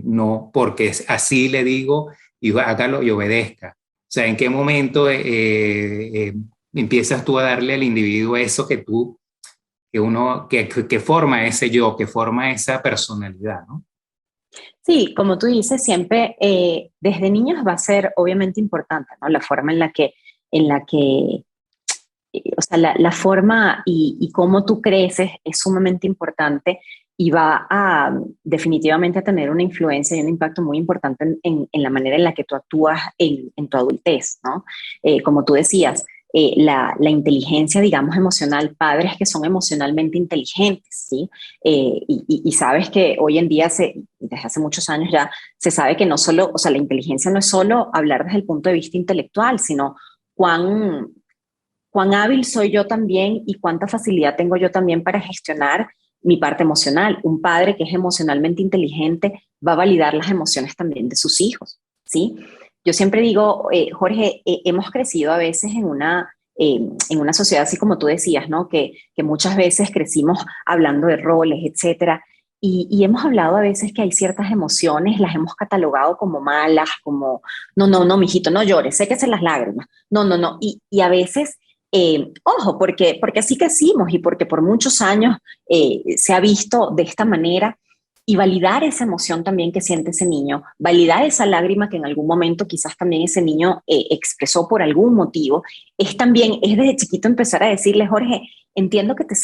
no porque así le digo y hágalo y obedezca. O sea, ¿en qué momento empiezas tú a darle al individuo eso que forma ese yo, que forma esa personalidad, ¿no? Sí, como tú dices, siempre desde niños va a ser obviamente importante, ¿no? La forma en la que o sea, la forma y cómo tú creces es sumamente importante y va a definitivamente a tener una influencia y un impacto muy importante en la manera en la que tú actúas en tu adultez, ¿no? Como tú decías, la inteligencia, digamos, emocional, padres que son emocionalmente inteligentes, ¿sí? Y sabes que hoy en día, desde hace muchos años ya, se sabe que no solo, o sea, la inteligencia no es solo hablar desde el punto de vista intelectual, sino cuán hábil soy yo también y cuánta facilidad tengo yo también para gestionar mi parte emocional. Un padre que es emocionalmente inteligente va a validar las emociones también de sus hijos, ¿sí? Yo siempre digo, Jorge, hemos crecido a veces en una sociedad, así como tú decías, ¿no? Que muchas veces crecimos hablando de roles, etcétera, y hemos hablado a veces que hay ciertas emociones, las hemos catalogado como malas, como, no, mijito, no llores, séquese las lágrimas, no, y a veces ojo, porque así crecimos y porque por muchos años se ha visto de esta manera y validar esa emoción también que siente ese niño, validar esa lágrima que en algún momento quizás también ese niño expresó por algún motivo, es desde chiquito empezar a decirle, Jorge, entiendo que te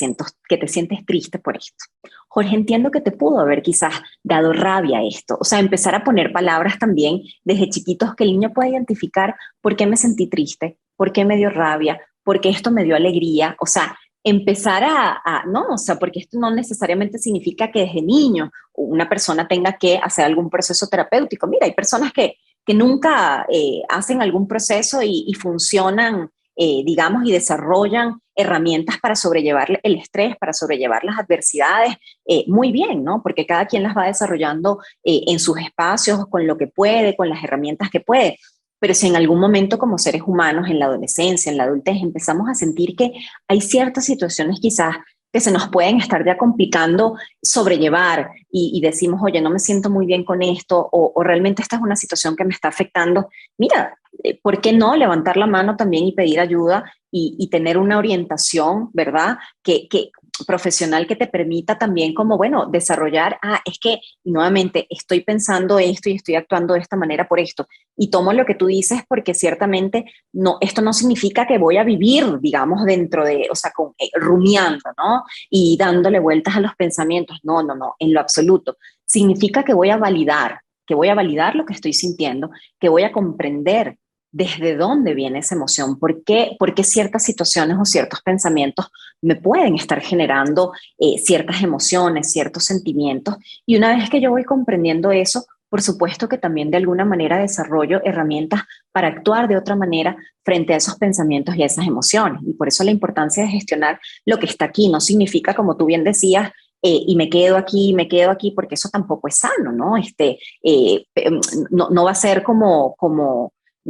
sientes triste por esto. Jorge, entiendo que te pudo haber quizás dado rabia esto. O sea, empezar a poner palabras también desde chiquitos que el niño pueda identificar por qué me sentí triste, por qué me dio rabia, porque esto me dio alegría, o sea, empezar no, o sea, porque esto no necesariamente significa que desde niño una persona tenga que hacer algún proceso terapéutico. Mira, hay personas que nunca hacen algún proceso y funcionan, digamos, y desarrollan herramientas para sobrellevar el estrés, para sobrellevar las adversidades, muy bien, ¿no? Porque cada quien las va desarrollando en sus espacios, con lo que puede, con las herramientas que puede. Pero si en algún momento como seres humanos, en la adolescencia, en la adultez, empezamos a sentir que hay ciertas situaciones quizás que se nos pueden estar ya complicando sobrellevar y decimos, oye, no me siento muy bien con esto o realmente esta es una situación que me está afectando, mira, ¿por qué no levantar la mano también y pedir ayuda y tener una orientación, ¿verdad? Que profesional que te permita también como, bueno, desarrollar, es que nuevamente estoy pensando esto y estoy actuando de esta manera por esto. Y tomo lo que tú dices porque ciertamente no, esto no significa que voy a vivir, digamos, dentro de, o sea, rumiando, ¿no? Y dándole vueltas a los pensamientos. No, en lo absoluto. Significa que voy a validar lo que estoy sintiendo, que voy a comprender desde dónde viene esa emoción, por qué ciertas situaciones o ciertos pensamientos me pueden estar generando ciertas emociones, ciertos sentimientos. Y una vez que yo voy comprendiendo eso, por supuesto que también de alguna manera desarrollo herramientas para actuar de otra manera frente a esos pensamientos y a esesas emociones. Y por eso la importancia de gestionar lo que está aquí no significa, como tú bien decías, y me quedo aquí, porque eso tampoco es sano, ¿no? No va a ser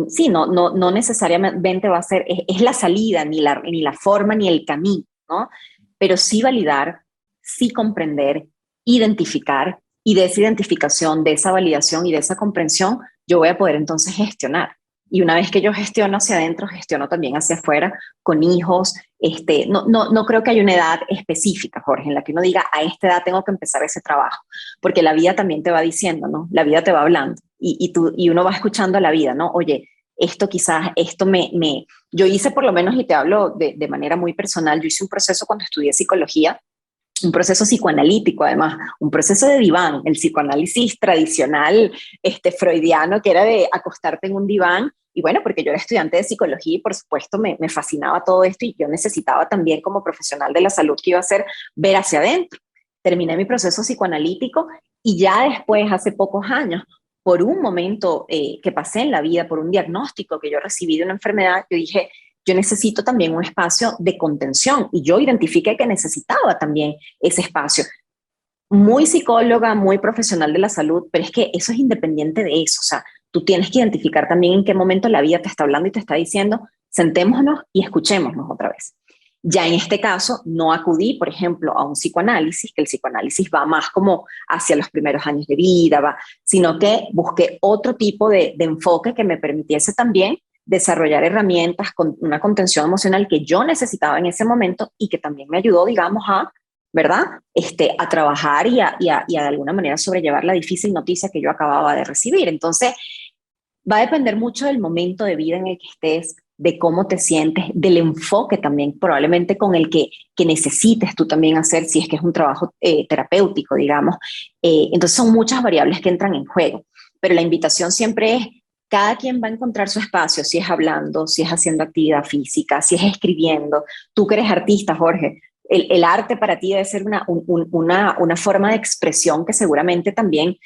sí, no necesariamente va a ser, es la salida, ni la forma, ni el camino, ¿no? Pero sí validar, sí comprender, identificar, y de esa identificación, de esa validación y de esa comprensión, yo voy a poder entonces gestionar. Y una vez que yo gestiono hacia adentro, gestiono también hacia afuera, con hijos. No creo que haya una edad específica, Jorge, en la que uno diga, a esta edad tengo que empezar ese trabajo, porque la vida también te va diciendo, ¿no? La vida te va hablando y uno va escuchando a la vida, ¿no? Oye, esto quizás, yo hice por lo menos, y te hablo de manera muy personal, yo hice un proceso cuando estudié psicología, un proceso psicoanalítico, además, un proceso de diván, el psicoanálisis tradicional freudiano, que era de acostarte en un diván. Y bueno, porque yo era estudiante de psicología y por supuesto me fascinaba todo esto y yo necesitaba también como profesional de la salud que iba a hacer ver hacia adentro. Terminé mi proceso psicoanalítico y ya después, hace pocos años, por un momento que pasé en la vida, por un diagnóstico que yo recibí de una enfermedad, yo dije, yo necesito también un espacio de contención y yo identifiqué que necesitaba también ese espacio. Muy psicóloga, muy profesional de la salud, pero es que eso es independiente de eso, o sea, tú tienes que identificar también en qué momento la vida te está hablando y te está diciendo, sentémonos y escuchémonos otra vez. Ya en este caso, no acudí, por ejemplo, a un psicoanálisis, que el psicoanálisis va más como hacia los primeros años de vida, sino que busqué otro tipo de enfoque que me permitiese también desarrollar herramientas con una contención emocional que yo necesitaba en ese momento y que también me ayudó, digamos, ¿verdad? A trabajar y a de alguna manera sobrellevar la difícil noticia que yo acababa de recibir. Entonces, va a depender mucho del momento de vida en el que estés, de cómo te sientes, del enfoque también probablemente con el que necesites tú también hacer, si es que es un trabajo terapéutico, digamos. Entonces son muchas variables que entran en juego, pero la invitación siempre es cada quien va a encontrar su espacio, si es hablando, si es haciendo actividad física, si es escribiendo. Tú que eres artista, Jorge, el arte para ti debe ser una forma de expresión que seguramente también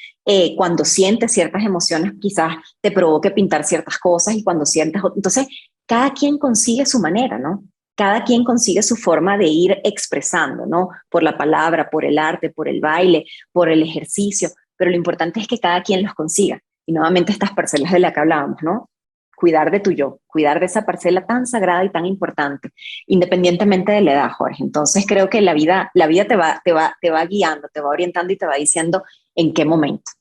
cuando sientes ciertas emociones quizás te provoque pintar ciertas cosas y cuando sientes... Entonces, cada quien consigue su manera, ¿no? Cada quien consigue su forma de ir expresando, ¿no? Por la palabra, por el arte, por el baile, por el ejercicio, pero lo importante es que cada quien los consiga. Y nuevamente estas parcelas de las que hablábamos, ¿no? Cuidar de tu yo, cuidar de esa parcela tan sagrada y tan importante, independientemente de la edad, Jorge. Entonces creo que la vida te va guiando, te va orientando y te va diciendo en qué momento.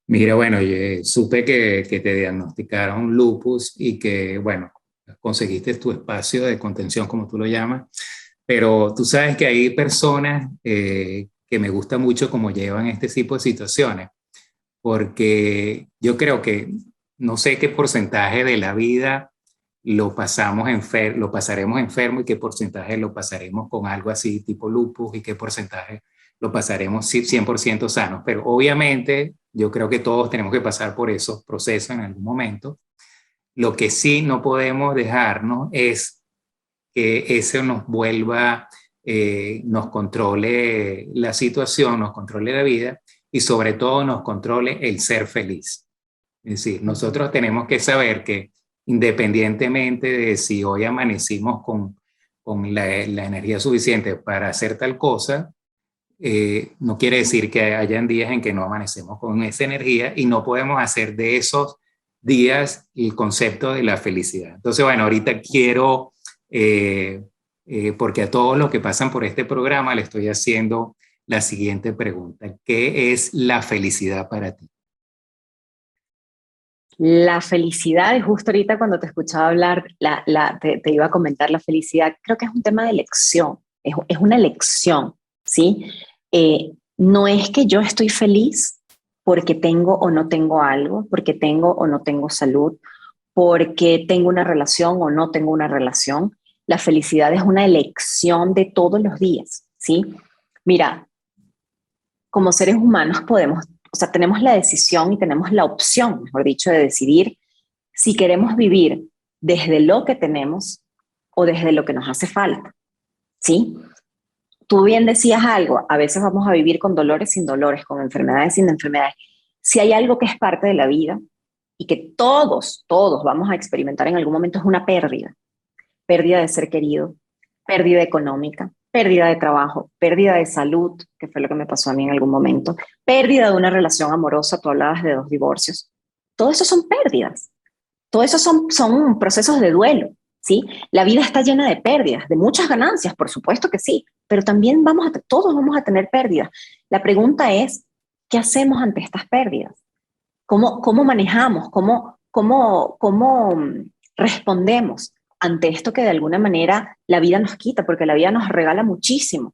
Mira, bueno, yo supe que te diagnosticaron lupus y que, bueno, conseguiste tu espacio de contención, como tú lo llamas, pero tú sabes que hay personas que me gusta mucho cómo llevan este tipo de situaciones, porque yo creo que no sé qué porcentaje de la vida lo pasaremos enfermo y qué porcentaje lo pasaremos con algo así tipo lupus y qué porcentaje lo pasaremos 100% sanos, pero obviamente yo creo que todos tenemos que pasar por esos procesos en algún momento. Lo que sí no podemos dejarnos es que eso nos vuelva, nos controle la situación, nos controle la vida y sobre todo nos controle el ser feliz. Es decir, nosotros tenemos que saber que independientemente de si hoy amanecimos con la energía suficiente para hacer tal cosa, no quiere decir que hayan días en que no amanecemos con esa energía y no podemos hacer de esos días el concepto de la felicidad. Entonces, bueno, ahorita quiero, porque a todos los que pasan por este programa le estoy haciendo la siguiente pregunta. ¿Qué es la felicidad para ti? La felicidad, y justo ahorita cuando te escuchaba hablar, te iba a comentar la felicidad, creo que es un tema de elección, es una elección, ¿sí? No es que yo estoy feliz porque tengo o no tengo algo, porque tengo o no tengo salud, porque tengo una relación o no tengo una relación. La felicidad es una elección de todos los días, ¿sí? Mira, como seres humanos podemos, o sea, tenemos la decisión y tenemos la opción, mejor dicho, de decidir si queremos vivir desde lo que tenemos o desde lo que nos hace falta, ¿sí? Tú bien decías algo, a veces vamos a vivir con dolores sin dolores, con enfermedades sin enfermedades. Si hay algo que es parte de la vida y que todos vamos a experimentar en algún momento es una pérdida. Pérdida de ser querido, pérdida económica, pérdida de trabajo, pérdida de salud, que fue lo que me pasó a mí en algún momento, pérdida de una relación amorosa, tú hablabas de 2 divorcios. Todo eso son pérdidas, todo eso son procesos de duelo, ¿sí? La vida está llena de pérdidas, de muchas ganancias, por supuesto que sí, pero también todos vamos a tener pérdidas. La pregunta es, ¿qué hacemos ante estas pérdidas? ¿Cómo manejamos? ¿Cómo respondemos ante esto que de alguna manera la vida nos quita? Porque la vida nos regala muchísimo,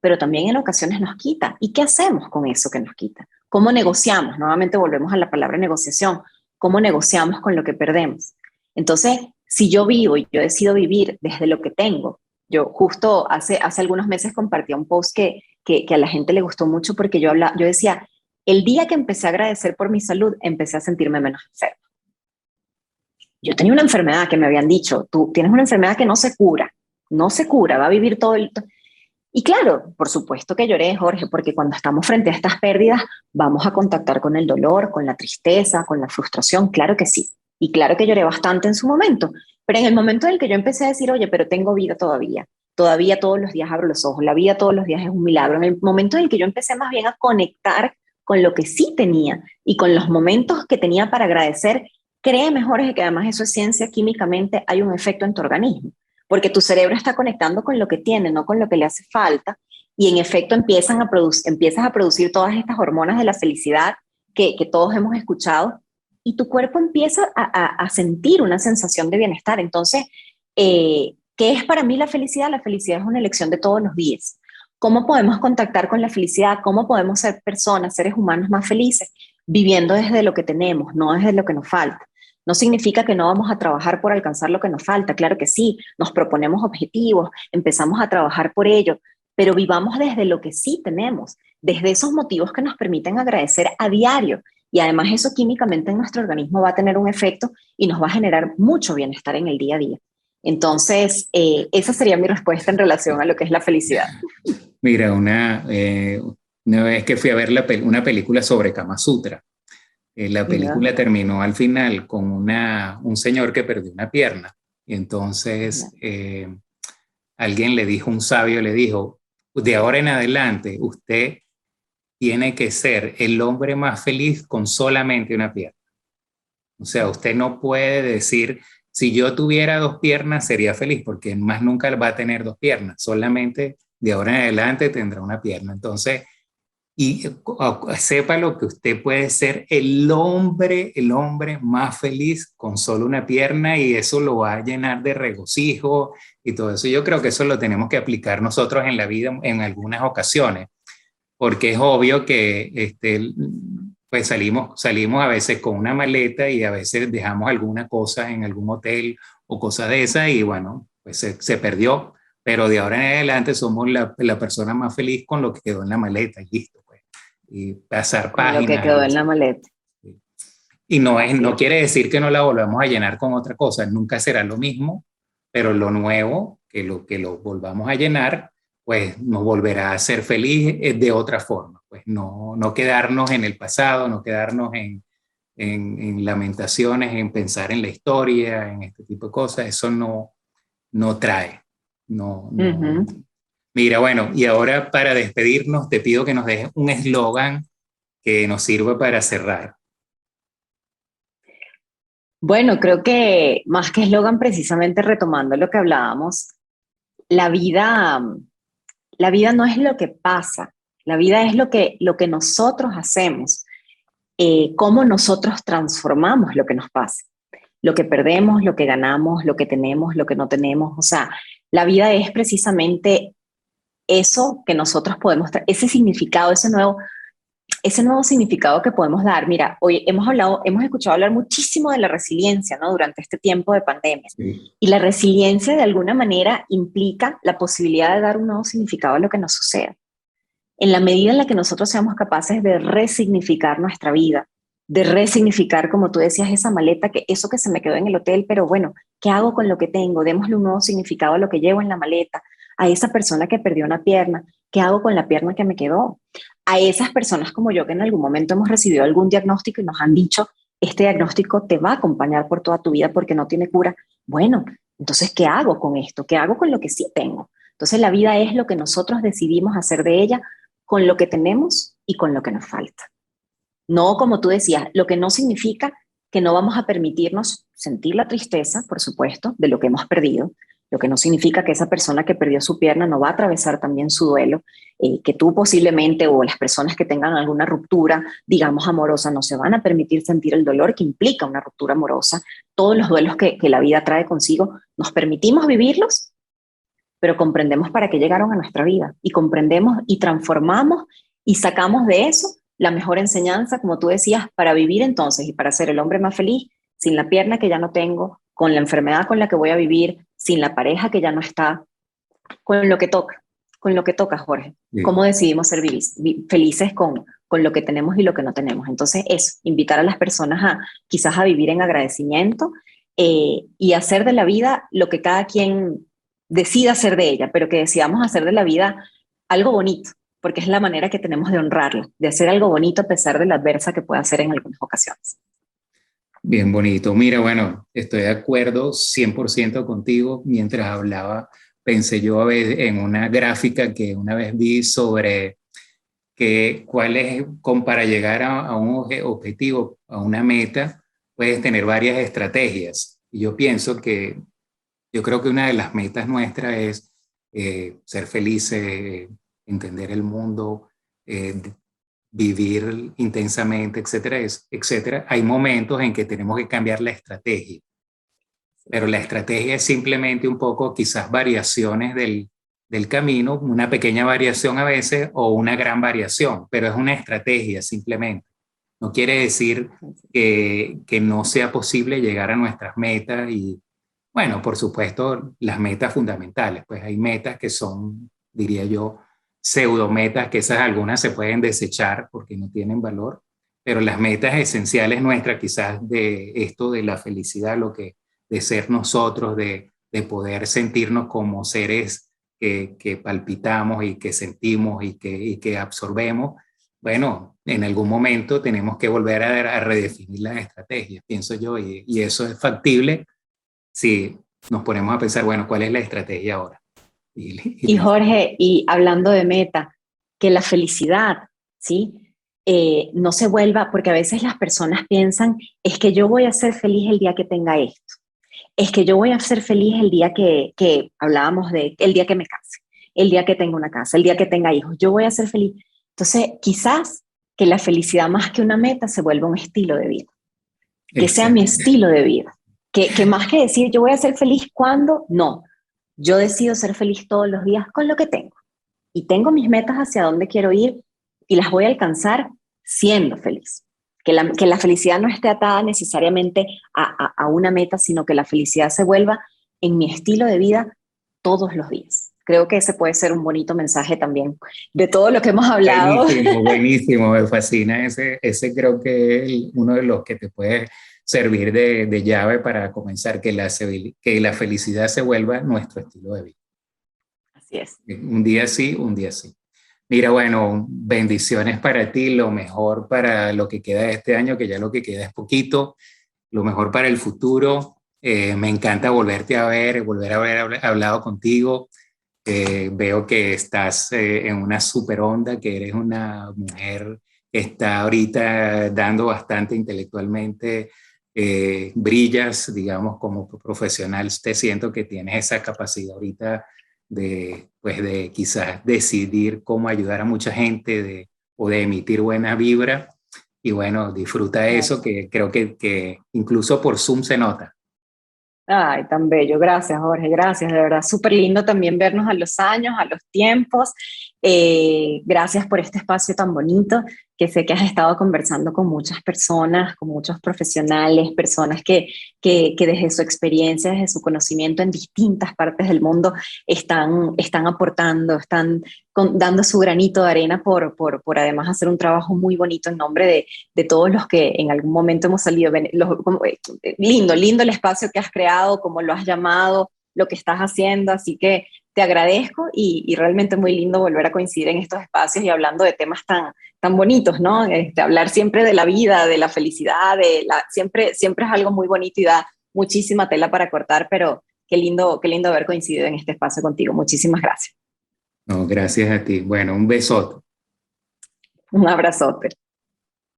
pero también en ocasiones nos quita. ¿Y qué hacemos con eso que nos quita? ¿Cómo negociamos? Nuevamente volvemos a la palabra negociación. ¿Cómo negociamos con lo que perdemos? Entonces, si yo vivo y yo decido vivir desde lo que tengo, yo justo hace algunos meses compartí un post que a la gente le gustó mucho porque yo decía, el día que empecé a agradecer por mi salud, empecé a sentirme menos enferma. Yo tenía una enfermedad que me habían dicho, tú tienes una enfermedad que no se cura, va a vivir todo el... Y claro, por supuesto que lloré, Jorge, porque cuando estamos frente a estas pérdidas, vamos a contactar con el dolor, con la tristeza, con la frustración, claro que sí. Y claro que lloré bastante en su momento, pero en el momento en el que yo empecé a decir, oye, pero tengo vida todavía todos los días abro los ojos, la vida todos los días es un milagro. En el momento en el que yo empecé más bien a conectar con lo que sí tenía y con los momentos que tenía para agradecer, créeme, Jorge, que además eso es ciencia, químicamente hay un efecto en tu organismo, porque tu cerebro está conectando con lo que tiene, no con lo que le hace falta, y en efecto empiezas a producir todas estas hormonas de la felicidad que todos hemos escuchado, y tu cuerpo empieza a sentir una sensación de bienestar. Entonces, ¿qué es para mí la felicidad? La felicidad es una elección de todos los días. ¿Cómo podemos contactar con la felicidad? ¿Cómo podemos ser personas, seres humanos más felices? Viviendo desde lo que tenemos, no desde lo que nos falta. No significa que no vamos a trabajar por alcanzar lo que nos falta, claro que sí, nos proponemos objetivos, empezamos a trabajar por ello, pero vivamos desde lo que sí tenemos, desde esos motivos que nos permiten agradecer a diario. y además eso químicamente en nuestro organismo va a tener un efecto y nos va a generar mucho bienestar en el día a día. Entonces, esa sería mi respuesta en relación a lo que es la felicidad. Mira, una vez que fui a ver una película sobre Kama Sutra, la Ya, película terminó al final con un señor que perdió una pierna. Y entonces ya. alguien le dijo, un sabio le dijo, de ahora en adelante usted tiene que ser el hombre más feliz con solamente una pierna. O sea, usted no puede decir, si yo tuviera dos piernas sería feliz, porque más nunca va a tener dos piernas, solamente de ahora en adelante tendrá una pierna. Entonces, y sepa lo que usted puede ser el hombre más feliz con solo una pierna y eso lo va a llenar de regocijo y todo eso. Yo creo que eso lo tenemos que aplicar nosotros en la vida en algunas ocasiones, porque es obvio que pues salimos a veces con una maleta y a veces dejamos alguna cosa en algún hotel o cosa de esa y bueno, pues se perdió, pero de ahora en adelante somos la persona más feliz con lo que quedó en la maleta y listo, pues. Y pasar Con lo que páginas quedó y en eso. la maleta. Y Así no es. quiere decir que no la volvamos a llenar con otra cosa, nunca será lo mismo, pero lo nuevo, que lo volvamos a llenar, pues nos volverá a ser feliz de otra forma, pues no quedarnos en el pasado, no quedarnos en lamentaciones, en pensar en la historia, en este tipo de cosas, eso no trae, no. Ujú. Mira, bueno, y ahora para despedirnos te pido que nos dejes un eslogan que nos sirva para cerrar. Bueno, creo que más que eslogan, precisamente retomando lo que hablábamos, la vida, la vida no es lo que pasa, la vida es lo que nosotros hacemos, cómo nosotros transformamos lo que nos pasa, lo que perdemos, lo que ganamos, lo que tenemos, lo que no tenemos. O sea, la vida es precisamente eso que nosotros podemos, ese significado, ese nuevo significado que podemos dar. Mira, hoy hemos escuchado hablar muchísimo de la resiliencia, ¿no? Durante este tiempo de pandemia. Sí. Y la resiliencia de alguna manera implica la posibilidad de dar un nuevo significado a lo que nos suceda. En la medida en la que nosotros seamos capaces de resignificar nuestra vida, de resignificar, como tú decías, esa maleta, que eso que se me quedó en el hotel, pero bueno, ¿qué hago con lo que tengo? Démosle un nuevo significado a lo que llevo en la maleta, a esa persona que perdió una pierna, ¿qué hago con la pierna que me quedó? A esas personas como yo que en algún momento hemos recibido algún diagnóstico y nos han dicho, este diagnóstico te va a acompañar por toda tu vida porque no tiene cura. Bueno, entonces, ¿qué hago con esto? ¿Qué hago con lo que sí tengo? Entonces, la vida es lo que nosotros decidimos hacer de ella con lo que tenemos y con lo que nos falta. No, como tú decías, lo que no significa que no vamos a permitirnos sentir la tristeza, por supuesto, de lo que hemos perdido, lo que no significa que esa persona que perdió su pierna no va a atravesar también su duelo, que tú posiblemente o las personas que tengan alguna ruptura, digamos, amorosa, no se van a permitir sentir el dolor que implica una ruptura amorosa, todos los duelos que la vida trae consigo, nos permitimos vivirlos, pero comprendemos para qué llegaron a nuestra vida y comprendemos y transformamos y sacamos de eso la mejor enseñanza, como tú decías, para vivir entonces y para ser el hombre más feliz, sin la pierna que ya no tengo, con la enfermedad con la que voy a vivir, sin la pareja que ya no está, con lo que toca, Jorge. Sí. ¿Cómo decidimos ser felices con lo que tenemos y lo que no tenemos? Entonces, es invitar a las personas a quizás a vivir en agradecimiento y hacer de la vida lo que cada quien decida hacer de ella, pero que decidamos hacer de la vida algo bonito, porque es la manera que tenemos de honrarla, de hacer algo bonito a pesar de la adversa que pueda ser en algunas ocasiones. Bien bonito. Mira, bueno, estoy de acuerdo 100% contigo. Mientras hablaba, pensé yo a veces en una gráfica que una vez vi sobre que cuál es, para llegar a un objetivo, a una meta, puedes tener varias estrategias. Y yo pienso que, yo creo que una de las metas nuestras es ser felices, entender el mundo, eh, vivir intensamente, etcétera, etcétera. Hay momentos en que tenemos que cambiar la estrategia, pero la estrategia es simplemente un poco quizás variaciones del camino, una pequeña variación a veces o una gran variación, pero es una estrategia simplemente. No quiere decir que no sea posible llegar a nuestras metas y, bueno, por supuesto, las metas fundamentales, pues hay metas que son, diría yo, pseudometas, que esas algunas se pueden desechar porque no tienen valor, pero las metas esenciales nuestras, quizás de esto de la felicidad, de ser nosotros, de poder sentirnos como seres que palpitamos y que sentimos y que absorbemos, bueno, en algún momento tenemos que volver a redefinir las estrategias, pienso yo, y eso es factible si nos ponemos a pensar, bueno, ¿cuál es la estrategia ahora? Y Jorge, y hablando de meta, que la felicidad, ¿sí? No se vuelva, porque a veces las personas piensan, es que yo voy a ser feliz el día que tenga esto, es que yo voy a ser feliz el día que hablábamos de, el día que me case, el día que tenga una casa, el día que tenga hijos, yo voy a ser feliz. Entonces, quizás que la felicidad más que una meta se vuelva un estilo de vida, que sea mi Exacto. estilo de vida, que más que decir yo voy a ser feliz cuando, no, yo decido ser feliz todos los días con lo que tengo y tengo mis metas hacia dónde quiero ir y las voy a alcanzar siendo feliz. Que la felicidad no esté atada necesariamente a una meta, sino que la felicidad se vuelva en mi estilo de vida todos los días. Creo que ese puede ser un bonito mensaje también de todo lo que hemos hablado. Buenísimo, buenísimo, me fascina ese creo que es uno de los que te puede servir de llave para comenzar, que la felicidad se vuelva nuestro estilo de vida. Así es. Un día sí, un día sí. Mira, bueno, bendiciones para ti, lo mejor para lo que queda de este año, que ya lo que queda es poquito, lo mejor para el futuro. Me encanta volverte a ver, volver a haber hablado contigo. Veo que estás en una super onda, que eres una mujer que está ahorita dando bastante intelectualmente, brillas, digamos, como profesional, te siento que tienes esa capacidad ahorita pues de quizás decidir cómo ayudar a mucha gente o de emitir buena vibra. Y bueno, disfruta eso, que creo que incluso por Zoom se nota. Ay, tan bello. Gracias, Jorge. Gracias, de verdad. Súper lindo también vernos a los años, a los tiempos. Gracias por este espacio tan bonito, que sé que has estado conversando con muchas personas, con muchos profesionales, personas que desde su experiencia, desde su conocimiento en distintas partes del mundo, están aportando, dando su granito de arena por además hacer un trabajo muy bonito en nombre de todos los que en algún momento hemos salido. Lindo el espacio que has creado, como lo has llamado, lo que estás haciendo, así que te agradezco y realmente muy lindo volver a coincidir en estos espacios y hablando de temas tan bonitos, ¿no? Hablar siempre de la vida, de la felicidad, siempre es algo muy bonito y da muchísima tela para cortar, pero qué lindo haber coincidido en este espacio contigo. Muchísimas gracias. No, gracias a ti. Bueno, un besote. Un abrazote.